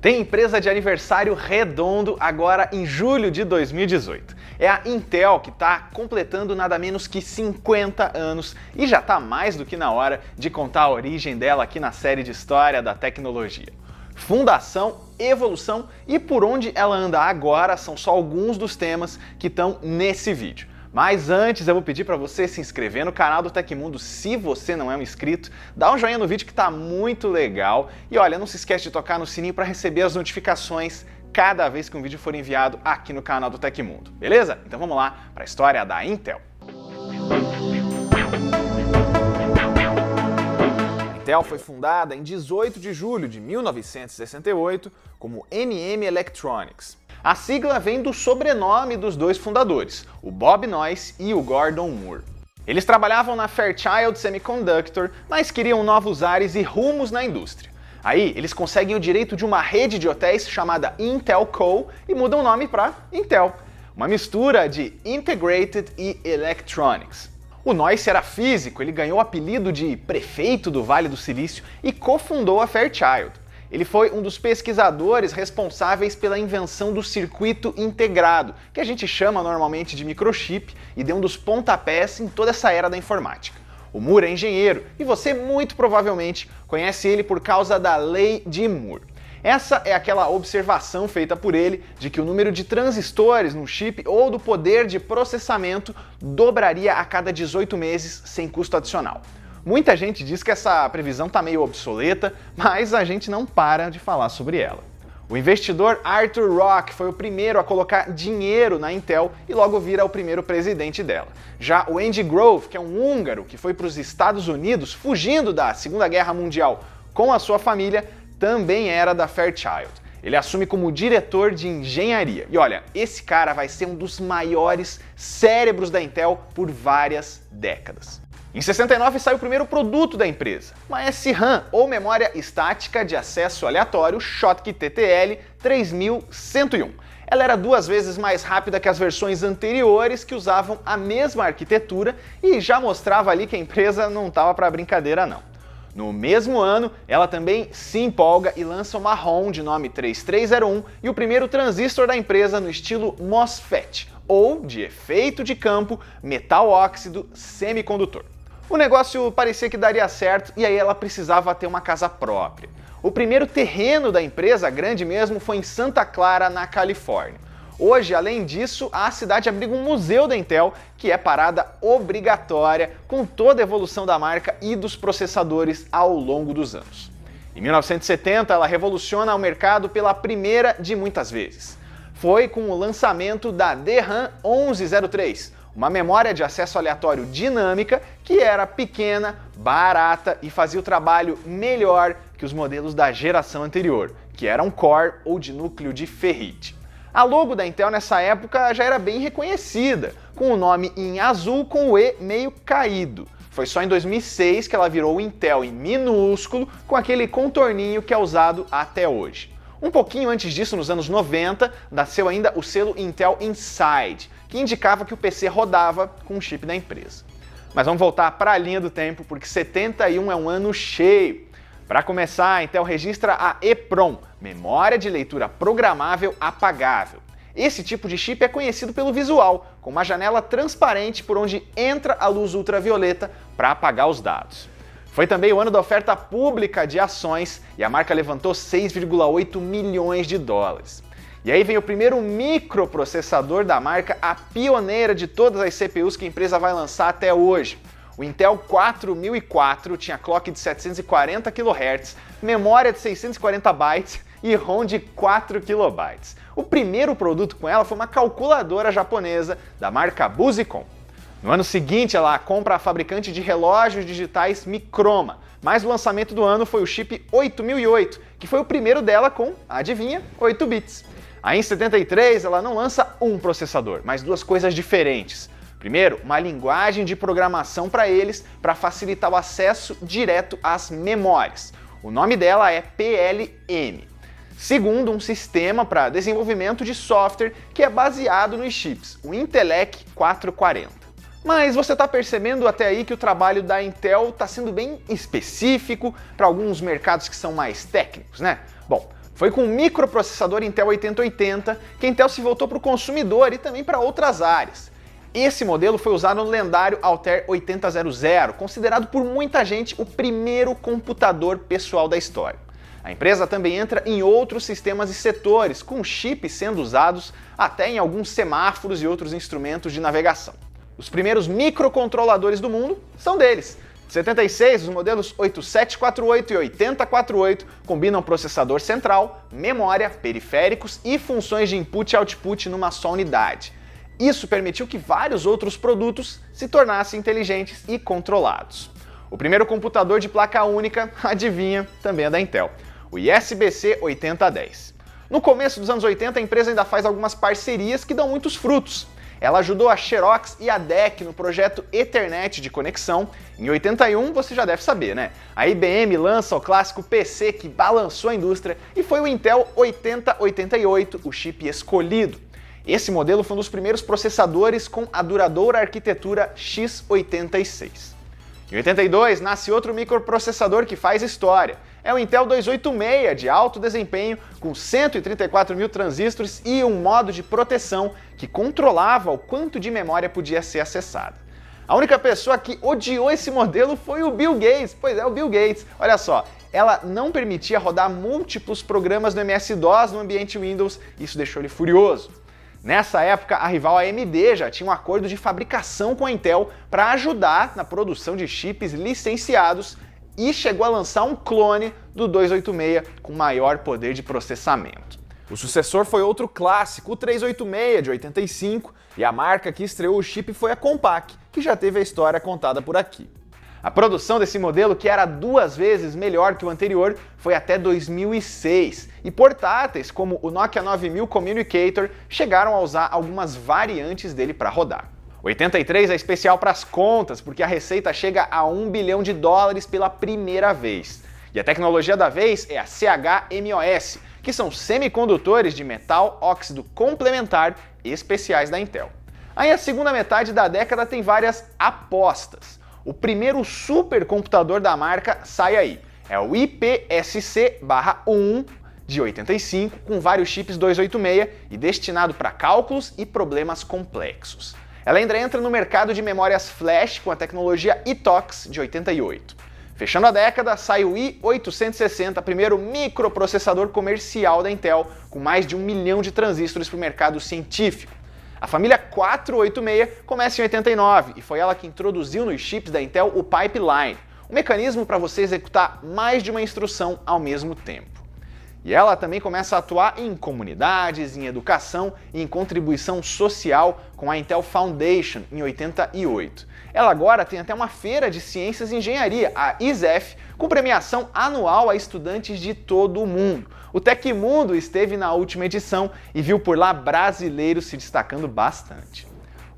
Tem empresa de aniversário redondo agora em julho de 2018. É a Intel, que está completando nada menos que 50 anos e já está mais do que na hora de contar a origem dela aqui na série de História da Tecnologia. Fundação, evolução e por onde ela anda agora são só alguns dos temas que estão nesse vídeo. Mas antes eu vou pedir para você se inscrever no canal do Tecmundo se você não é um inscrito, dá um joinha no vídeo que tá muito legal e olha, não se esquece de tocar no sininho para receber as notificações cada vez que um vídeo for enviado aqui no canal do Tecmundo, beleza? Então vamos lá para a história da Intel. A Intel foi fundada em 18 de julho de 1968 como NM Electronics. A sigla vem do sobrenome dos dois fundadores, o Bob Noyce e o Gordon Moore. Eles trabalhavam na Fairchild Semiconductor, mas queriam novos ares e rumos na indústria. Aí, eles conseguem o direito de uma rede de hotéis chamada Intel Co. e mudam o nome para Intel, uma mistura de Integrated e Electronics. O Noyce era físico, ele ganhou o apelido de prefeito do Vale do Silício e cofundou a Fairchild. Ele foi um dos pesquisadores responsáveis pela invenção do circuito integrado, que a gente chama normalmente de microchip, e deu um dos pontapés em toda essa era da informática. O Moore é engenheiro, e você muito provavelmente conhece ele por causa da Lei de Moore. Essa é aquela observação feita por ele de que o número de transistores num chip ou do poder de processamento dobraria a cada 18 meses sem custo adicional. Muita gente diz que essa previsão está meio obsoleta, mas a gente não para de falar sobre ela. O investidor Arthur Rock foi o primeiro a colocar dinheiro na Intel e logo vira o primeiro presidente dela. Já o Andy Grove, que é um húngaro que foi para os Estados Unidos fugindo da Segunda Guerra Mundial com a sua família, também era da Fairchild. Ele assume como diretor de engenharia. E olha, esse cara vai ser um dos maiores cérebros da Intel por várias décadas. Em 69 sai o primeiro produto da empresa, uma SRAM, ou memória estática de acesso aleatório Schottky TTL 3101. Ela era 2 vezes mais rápida que as versões anteriores que usavam a mesma arquitetura e já mostrava ali que a empresa não estava para brincadeira não. No mesmo ano, ela também se empolga e lança uma ROM de nome 3301 e o primeiro transistor da empresa no estilo MOSFET, ou de efeito de campo metal óxido semicondutor. O negócio parecia que daria certo e aí ela precisava ter uma casa própria. O primeiro terreno da empresa, grande mesmo, foi em Santa Clara, na Califórnia. Hoje, além disso, a cidade abriga um museu da Intel, que é parada obrigatória com toda a evolução da marca e dos processadores ao longo dos anos. Em 1970, ela revoluciona o mercado pela primeira de muitas vezes. Foi com o lançamento da DRAM 1103, uma memória de acesso aleatório dinâmica que era pequena, barata e fazia o trabalho melhor que os modelos da geração anterior, que eram Core ou de núcleo de ferrite. A logo da Intel nessa época já era bem reconhecida, com o nome em azul com o E meio caído. Foi só em 2006 que ela virou Intel em minúsculo, com aquele contorninho que é usado até hoje. Um pouquinho antes disso, nos anos 90, nasceu ainda o selo Intel Inside, que indicava que o PC rodava com o chip da empresa. Mas vamos voltar para a linha do tempo, porque 71 é um ano cheio. Para começar, a Intel registra a EPROM, memória de leitura programável apagável. Esse tipo de chip é conhecido pelo visual, com uma janela transparente por onde entra a luz ultravioleta para apagar os dados. Foi também o ano da oferta pública de ações e a marca levantou 6,8 milhões de dólares. E aí vem o primeiro microprocessador da marca, a pioneira de todas as CPUs que a empresa vai lançar até hoje. O Intel 4004 tinha clock de 740 kHz, memória de 640 bytes e ROM de 4 KB. O primeiro produto com ela foi uma calculadora japonesa da marca Busicom. No ano seguinte, ela compra a fabricante de relógios digitais Microma, mas o lançamento do ano foi o chip 8008, que foi o primeiro dela com, adivinha, 8 bits. Aí em 73, ela não lança um processador, mas 2 coisas diferentes. Primeiro, uma linguagem de programação para eles, para facilitar o acesso direto às memórias. O nome dela é PLM. Segundo, um sistema para desenvolvimento de software que é baseado nos chips, o Intelec 440. Mas você está percebendo até aí que o trabalho da Intel está sendo bem específico para alguns mercados que são mais técnicos, né? Bom, Foi com o microprocessador Intel 8080 que a Intel se voltou para o consumidor e também para outras áreas. Esse modelo foi usado no lendário Altair 8000, considerado por muita gente o primeiro computador pessoal da história. A empresa também entra em outros sistemas e setores, com chips sendo usados até em alguns semáforos e outros instrumentos de navegação. Os primeiros microcontroladores do mundo são deles. Em 76, os modelos 8748 e 8048 combinam processador central, memória, periféricos e funções de input e output numa só unidade. Isso permitiu que vários outros produtos se tornassem inteligentes e controlados. O primeiro computador de placa única, adivinha, também é da Intel, o ISBC 8010. No começo dos anos 80, a empresa ainda faz algumas parcerias que dão muitos frutos. Ela ajudou a Xerox e a DEC no projeto Ethernet de conexão. Em 81, você já deve saber, né? A IBM lança o clássico PC que balançou a indústria e foi o Intel 8088, o chip escolhido. Esse modelo foi um dos primeiros processadores com a duradoura arquitetura x86. Em 82, nasce outro microprocessador que faz história. É o Intel 286 de alto desempenho, com 134 mil transistores e um modo de proteção que controlava o quanto de memória podia ser acessada. A única pessoa que odiou esse modelo foi o Bill Gates. Pois é, o Bill Gates. Olha só, ela não permitia rodar múltiplos programas no MS-DOS no ambiente Windows, isso deixou ele furioso. Nessa época, a rival AMD já tinha um acordo de fabricação com a Intel para ajudar na produção de chips licenciados e chegou a lançar um clone do 286 com maior poder de processamento. O sucessor foi outro clássico, o 386 de 85, e a marca que estreou o chip foi a Compaq, que já teve a história contada por aqui. A produção desse modelo, que era 2 vezes melhor que o anterior, foi até 2006, e portáteis como o Nokia 9000 Communicator chegaram a usar algumas variantes dele para rodar. O 83 é especial para as contas, porque a receita chega a $1 bilhão pela primeira vez. E a tecnologia da vez é a CHMOS, que são semicondutores de metal óxido complementar especiais da Intel. Aí a segunda metade da década tem várias apostas. O primeiro supercomputador da marca sai aí. É o IPSC-1 de 85, com vários chips 286 e destinado para cálculos e problemas complexos. Ela ainda entra no mercado de memórias flash com a tecnologia eTox de 88. Fechando a década, sai o i860, primeiro microprocessador comercial da Intel, com mais de 1 milhão de transistores para o mercado científico. A família 486 começa em 89 e foi ela que introduziu nos chips da Intel o Pipeline, um mecanismo para você executar mais de uma instrução ao mesmo tempo. E ela também começa a atuar em comunidades, em educação e em contribuição social com a Intel Foundation em 88. Ela agora tem até uma feira de ciências e engenharia, a ISEF, com premiação anual a estudantes de todo o mundo. O Tecmundo esteve na última edição e viu por lá brasileiros se destacando bastante.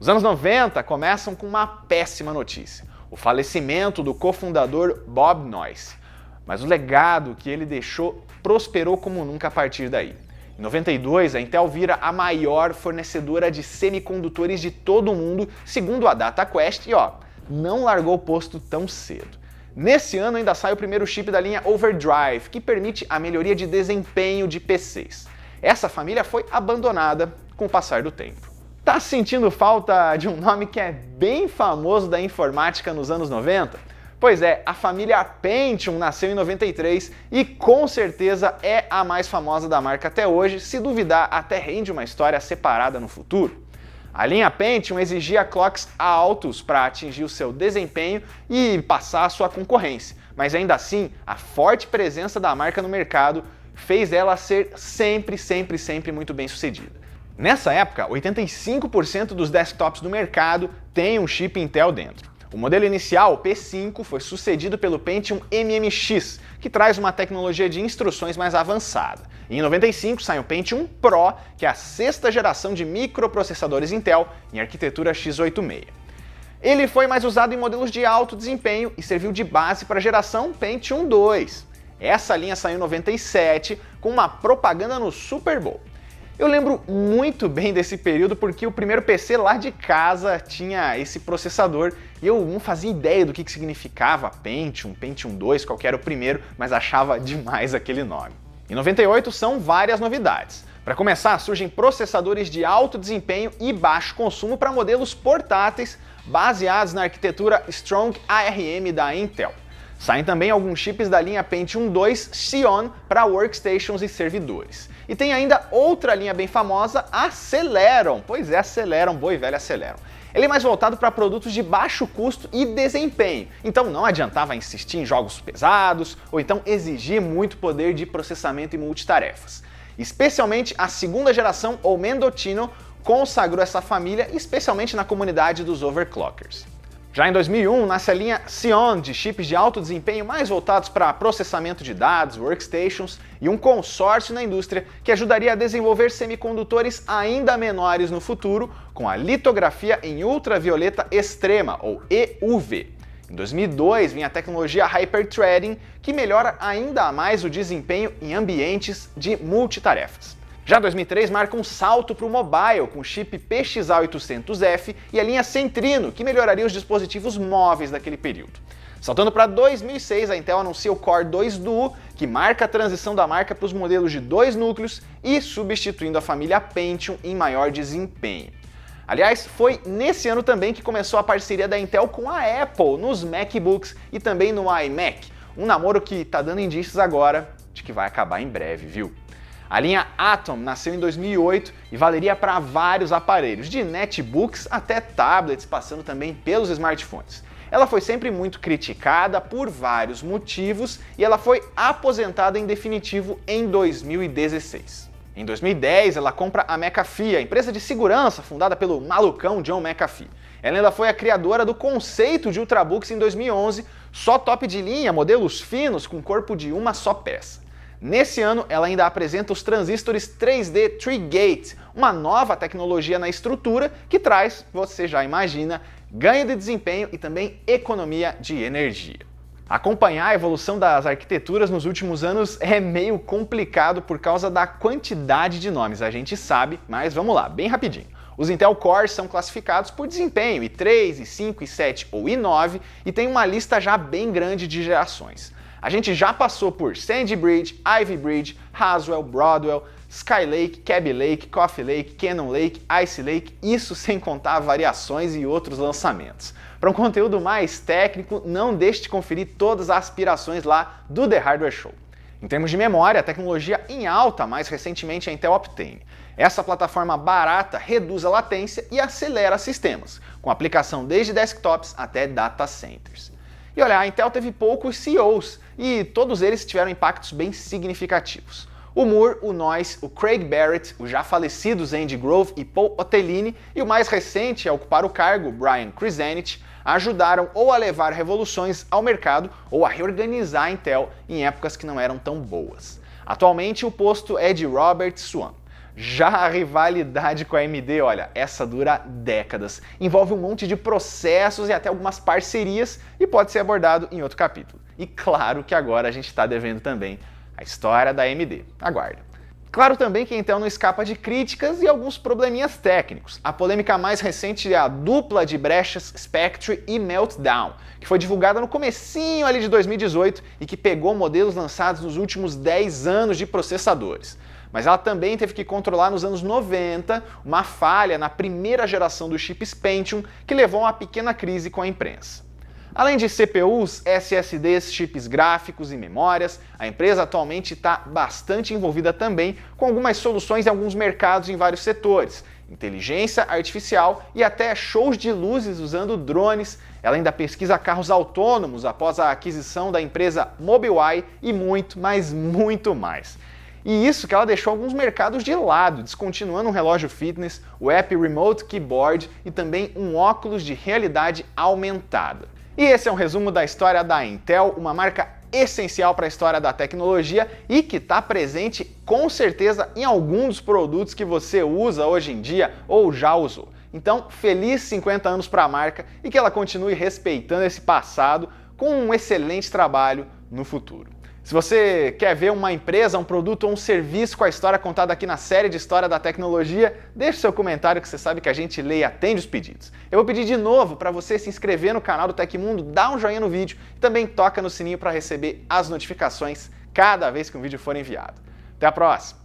Os anos 90 começam com uma péssima notícia: o falecimento do cofundador Bob Noyce. Mas o legado que ele deixou prosperou como nunca a partir daí. Em 92, a Intel vira a maior fornecedora de semicondutores de todo o mundo, segundo a DataQuest, e não largou o posto tão cedo. Nesse ano ainda sai o primeiro chip da linha Overdrive, que permite a melhoria de desempenho de PCs. Essa família foi abandonada com o passar do tempo. Tá sentindo falta de um nome que é bem famoso da informática nos anos 90? Pois é, a família Pentium nasceu em 93 e com certeza é a mais famosa da marca até hoje, se duvidar até rende uma história separada no futuro. A linha Pentium exigia clocks altos para atingir o seu desempenho e passar a sua concorrência, mas ainda assim, a forte presença da marca no mercado fez ela ser sempre muito bem sucedida. Nessa época, 85% dos desktops do mercado têm um chip Intel dentro. O modelo inicial, o P5, foi sucedido pelo Pentium MMX, que traz uma tecnologia de instruções mais avançada. E em 95 sai o Pentium Pro, que é a 6ª geração de microprocessadores Intel em arquitetura x86. Ele foi mais usado em modelos de alto desempenho e serviu de base para a geração Pentium 2. Essa linha saiu em 97 com uma propaganda no Super Bowl. Eu lembro muito bem desse período porque o primeiro PC lá de casa tinha esse processador e eu não fazia ideia do que significava Pentium, Pentium 2, qual que era o primeiro, mas achava demais aquele nome. Em Em 98 são várias novidades. Para começar, surgem processadores de alto desempenho e baixo consumo para modelos portáteis baseados na arquitetura Strong ARM da Intel. Saem também alguns chips da linha Pentium II Xeon para workstations e servidores. E tem ainda outra linha bem famosa, a Celeron. Pois é, Celeron, boa e velha Celeron. Ele é mais voltado para produtos de baixo custo e desempenho, então não adiantava insistir em jogos pesados ou então exigir muito poder de processamento e multitarefas. Especialmente a segunda geração, ou Mendocino, consagrou essa família, especialmente na comunidade dos overclockers. Já em 2001, nasce a linha Xeon, de chips de alto desempenho mais voltados para processamento de dados, workstations e um consórcio na indústria que ajudaria a desenvolver semicondutores ainda menores no futuro, com a litografia em ultravioleta extrema, ou EUV. Em 2002, vinha a tecnologia Hyperthreading, que melhora ainda mais o desempenho em ambientes de multitarefas. Já 2003 marca um salto para o mobile, com o chip PXA800F e a linha Centrino, que melhoraria os dispositivos móveis daquele período. Saltando para 2006, a Intel anuncia o Core 2 Duo, que marca a transição da marca para os modelos de 2 núcleos e substituindo a família Pentium em maior desempenho. Aliás, foi nesse ano também que começou a parceria da Intel com a Apple nos MacBooks e também no iMac, um namoro que está dando indícios agora de que vai acabar em breve, viu? A linha Atom nasceu em 2008 e valeria para vários aparelhos, de netbooks até tablets, passando também pelos smartphones. Ela foi sempre muito criticada por vários motivos e ela foi aposentada em definitivo em 2016. Em 2010, ela compra a McAfee, a empresa de segurança fundada pelo malucão John McAfee. Ela ainda foi a criadora do conceito de Ultrabooks em 2011, só top de linha, modelos finos com corpo de uma só peça. Nesse ano, ela ainda apresenta os transistores 3D Tri-Gate, uma nova tecnologia na estrutura que traz, você já imagina, ganho de desempenho e também economia de energia. Acompanhar a evolução das arquiteturas nos últimos anos é meio complicado por causa da quantidade de nomes, a gente sabe, mas vamos lá, bem rapidinho. Os Intel Cores são classificados por desempenho, i3, i5, i7 ou i9, e tem uma lista já bem grande de gerações. A gente já passou por Sandy Bridge, Ivy Bridge, Haswell, Broadwell, Skylake, Kaby Lake, Coffee Lake, Cannon Lake, Ice Lake, isso sem contar variações e outros lançamentos. Para um conteúdo mais técnico, não deixe de conferir todas as aspirações lá do The Hardware Show. Em termos de memória, a tecnologia em alta, mais recentemente a Intel Optane. Essa plataforma barata reduz a latência e acelera sistemas, com aplicação desde desktops até data centers. E olha, a Intel teve poucos CEOs e todos eles tiveram impactos bem significativos. O Moore, o Noyce, o Craig Barrett, os já falecidos Andy Grove e Paul Otellini e o mais recente a ocupar o cargo, Brian Krzanich, ajudaram ou a levar revoluções ao mercado ou a reorganizar a Intel em épocas que não eram tão boas. Atualmente o posto é de Robert Swan. Já a rivalidade com a AMD, olha, essa dura décadas, envolve um monte de processos e até algumas parcerias e pode ser abordado em outro capítulo. E claro que agora a gente está devendo também a história da AMD. Aguarda. Claro também que a Intel não escapa de críticas e alguns probleminhas técnicos. A polêmica mais recente é a dupla de brechas Spectre e Meltdown, que foi divulgada no comecinho ali de 2018 e que pegou modelos lançados nos últimos 10 anos de processadores. Mas ela também teve que controlar nos anos 90 uma falha na primeira geração dos chips Pentium que levou a uma pequena crise com a imprensa. Além de CPUs, SSDs, chips gráficos e memórias, a empresa atualmente está bastante envolvida também com algumas soluções em alguns mercados em vários setores, inteligência artificial e até shows de luzes usando drones. Ela ainda pesquisa carros autônomos após a aquisição da empresa Mobileye e muito, mas muito mais. E isso que ela deixou alguns mercados de lado, descontinuando um relógio fitness, o app Remote Keyboard e também um óculos de realidade aumentada. E esse é um resumo da história da Intel, uma marca essencial para a história da tecnologia e que está presente com certeza em alguns dos produtos que você usa hoje em dia ou já usou. Então, feliz 50 anos para a marca e que ela continue respeitando esse passado com um excelente trabalho no futuro. Se você quer ver uma empresa, um produto ou um serviço com a história contada aqui na série de História da Tecnologia, deixe seu comentário que você sabe que a gente lê e atende os pedidos. Eu vou pedir de novo para você se inscrever no canal do Tecmundo, dar um joinha no vídeo e também toca no sininho para receber as notificações cada vez que um vídeo for enviado. Até a próxima!